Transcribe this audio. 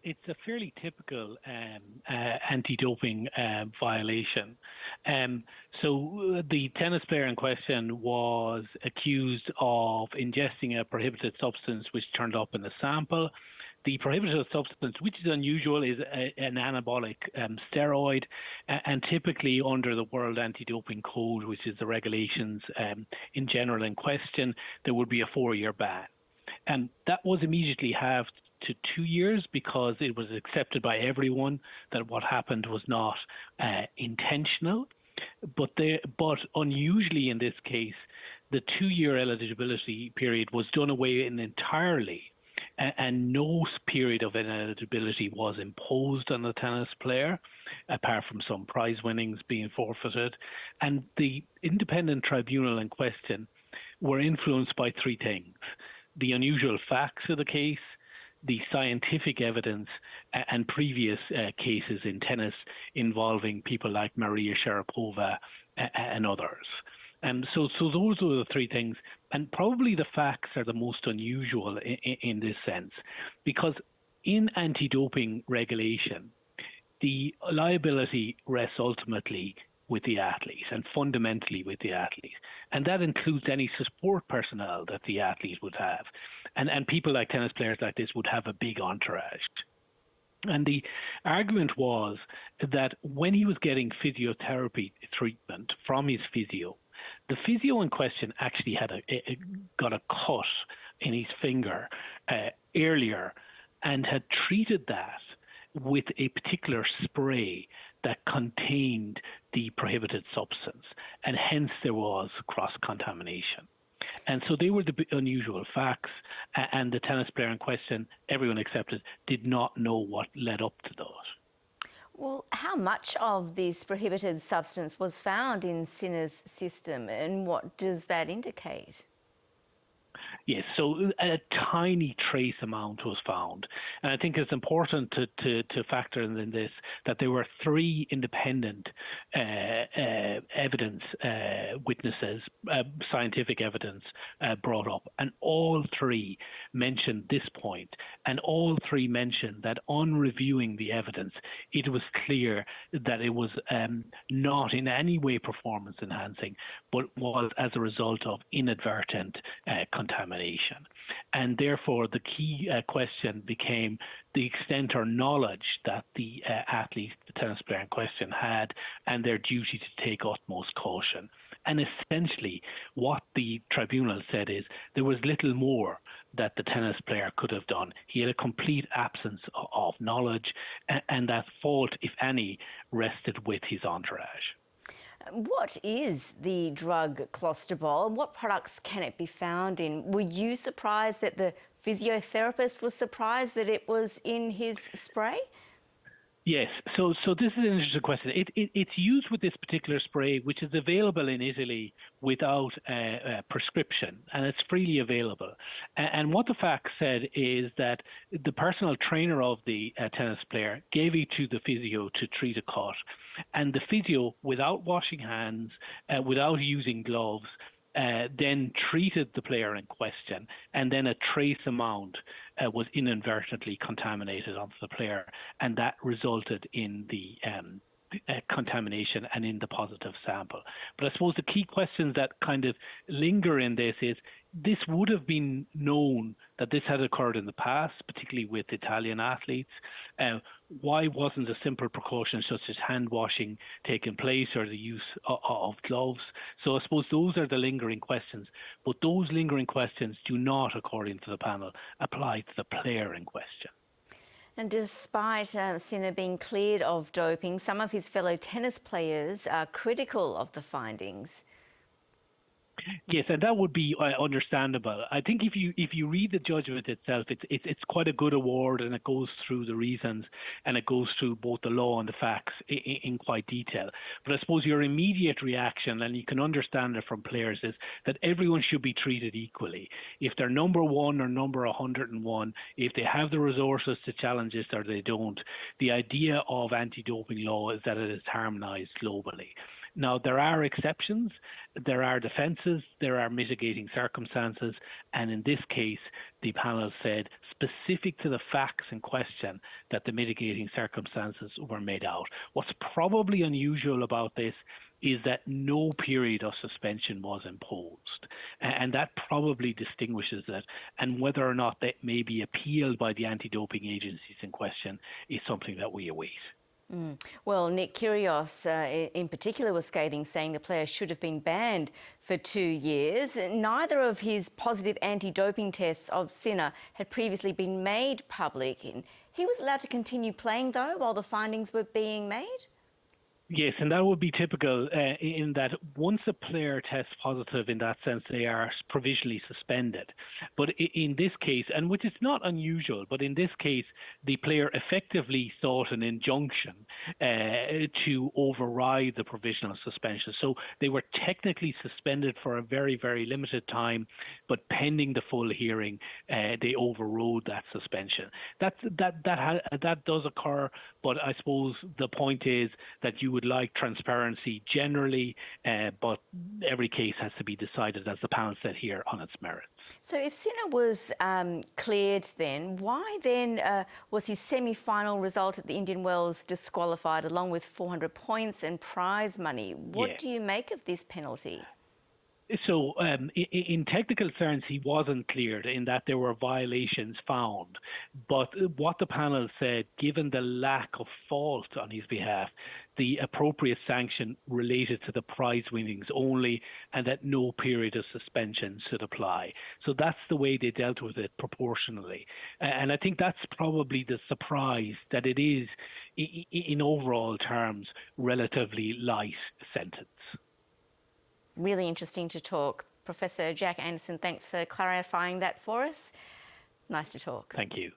it's a fairly typical anti-doping violation. So the tennis player in question was accused of ingesting a prohibited substance which turned up in the sample. The prohibited substance, which is unusual, is an anabolic steroid, and typically under the World Anti-Doping Code, which is the regulations in general in question, there would be a 4-year ban. And that was immediately halved to 2 years because it was accepted by everyone that what happened was not intentional. But unusually in this case, the 2-year eligibility period was done away in entirely, and no period of ineligibility was imposed on the tennis player, apart from some prize winnings being forfeited. And the independent tribunal in question were influenced by three things: the unusual facts of the case, the scientific evidence, and previous cases in tennis involving people like Maria Sharapova and others. So those are the three things. And probably the facts are the most unusual in this sense, because in anti-doping regulation, the liability rests ultimately with the athletes and fundamentally with the athletes. And that includes any support personnel that the athlete would have. And people like tennis players like this would have a big entourage. And the argument was that when he was getting physiotherapy treatment from his physio, the physio in question actually got a cut in his finger earlier and had treated that with a particular spray that contained the prohibited substance, and hence there was cross-contamination. And so they were the unusual facts, and the tennis player in question, everyone accepted, did not know what led up to those. Well, how much of this prohibited substance was found in Sinner's system, and what does that indicate? Yes, so a tiny trace amount was found. And I think it's important to factor in this that there were three independent evidence witnesses, scientific evidence brought up. And all three mentioned this point. And all three mentioned that on reviewing the evidence, it was clear that it was not in any way performance enhancing, but was as a result of inadvertent contamination. And therefore, the key question became the extent or knowledge that the athlete, the tennis player in question, had, and their duty to take utmost caution. And essentially, what the tribunal said is there was little more that the tennis player could have done. He had a complete absence of knowledge, and that fault, if any, rested with his entourage. What is the drug clostebol? What products can it be found in? Were you surprised that the physiotherapist was surprised that it was in his spray? Yes, so this is an interesting question. It's used with this particular spray, which is available in Italy without a prescription, and it's freely available. And what the facts said is that the personal trainer of the tennis player gave it to the physio to treat a cut, and the physio, without washing hands, without using gloves, then treated the player in question, and then a trace amount was inadvertently contaminated onto the player, and that resulted in the contamination and in the positive sample. But I suppose the key questions that kind of linger in this is, this would have been known that this had occurred in the past, particularly with Italian athletes. Why wasn't a simple precaution such as hand washing taking place, or the use of gloves? So I suppose those are the lingering questions. But those lingering questions do not, according to the panel, apply to the player in question. And despite Sinner being cleared of doping, some of his fellow tennis players are critical of the findings. Yes, and that would be understandable. I think if you read the judgment itself, it's quite a good award, and it goes through the reasons, and it goes through both the law and the facts in quite detail. But I suppose your immediate reaction, and you can understand it from players, is that everyone should be treated equally. If they're number one or number 101, if they have the resources to challenge this or they don't, the idea of anti-doping law is that it is harmonised globally. Now, there are exceptions, there are defences, there are mitigating circumstances, and in this case, the panel said, specific to the facts in question, that the mitigating circumstances were made out. What's probably unusual about this is that no period of suspension was imposed. And that probably distinguishes it. And whether or not that may be appealed by the anti-doping agencies in question is something that we await. Well, Nick Kyrgios in particular was scathing, saying the player should have been banned for 2 years. Neither of his positive anti-doping tests of Sinner had previously been made public. He was allowed to continue playing, though, while the findings were being made? Yes, and that would be typical in that once a player tests positive, in that sense, they are provisionally suspended. But in this case, and which is not unusual, but in this case, the player effectively sought an injunction to override the provisional suspension. So they were technically suspended for a very, very limited time, but pending the full hearing, they overrode that suspension. That does occur, but I suppose the point is that you would like transparency generally, but every case has to be decided, as the panel said here, on its merits. So if Sinner was cleared then, why then was his semi-final result at the Indian Wells disqualified along with 400 points and prize money? What do you make of this penalty? So in technical terms, he wasn't cleared in that there were violations found. But what the panel said, given the lack of fault on his behalf, the appropriate sanction related to the prize winnings only, and that no period of suspension should apply. So that's the way they dealt with it proportionally. And I think that's probably the surprise, that it is, in overall terms, relatively light sentence. Really interesting to talk. Professor Jack Anderson, thanks for clarifying that for us. Nice to talk. Thank you.